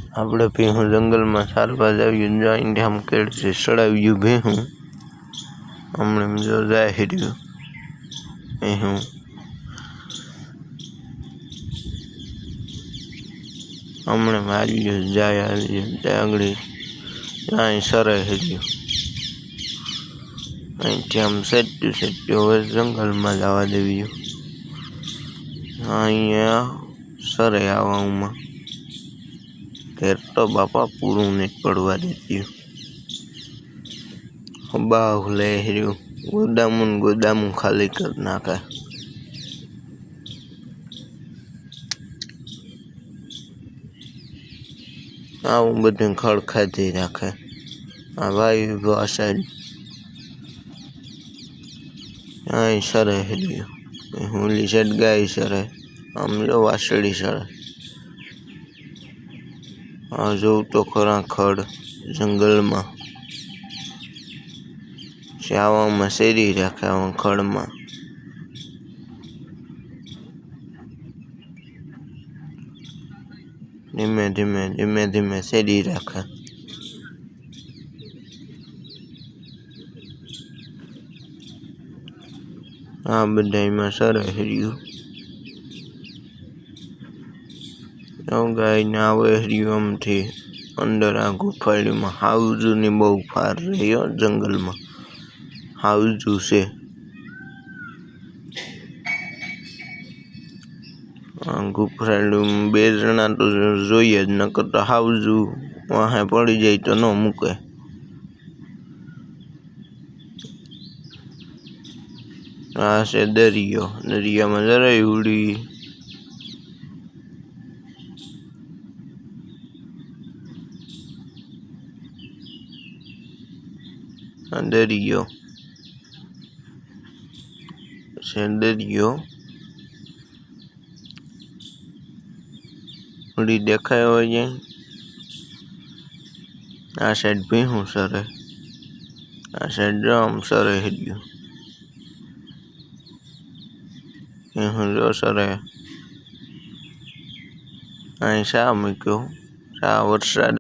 આપણે ભેહું જંગલમાં ચાલવા જાવ્યું જોઈને આમ કેળથી ચડાવ્યું ભેહું હમણાં જો જાય રહ્યું ભેહું હમણાં હાલ્યું જાય આગળ અહીં સરાય રહ્યું અહીંથી આમ સેટ્યું હવે જંગલમાં જવા દેવ્યું અહીંયા સરે આવવામાં ઘેર તો બાપા પૂરું નહીં પડવા દેતું બાહુ લે રહ્યું ગોદામું ખાલી કરી નાખે આવું બધું ખડ ખાધી રાખે આ ભાઈ આ સાઈડ અહીં સરે રહ્યું ઓલી સાઈડ ગાય સરે આમ જો વાસળી સરે આ જોઉં તો ખરા ખડ જંગલમાં ચાવામાં શેરી રાખે આવા ખડમાં ધીમે ધીમે શેરી રાખે આ બધામાં સરે રહ્યું ગાયને આવે રહ્યું આમથી અંદર આ ગુફાડીમાં હાઉઝની બહુ ફાર રહી જંગલમાં હાઉઝ છે ગુફાડું બે જણા તો જોઈએ જ નકર તો હાઉઝ વાહે પડી જાય તો ન મૂકે આ છે દરિયામાં જરાય ઉડી દરિયો ઉડી દેખાય હોય આ સાઈડ ભીહું સરે આ સાઈડ આમ સરે રહ્યું ભીહું જો સરે અહીં શા મૂક્યો શા વરસાદ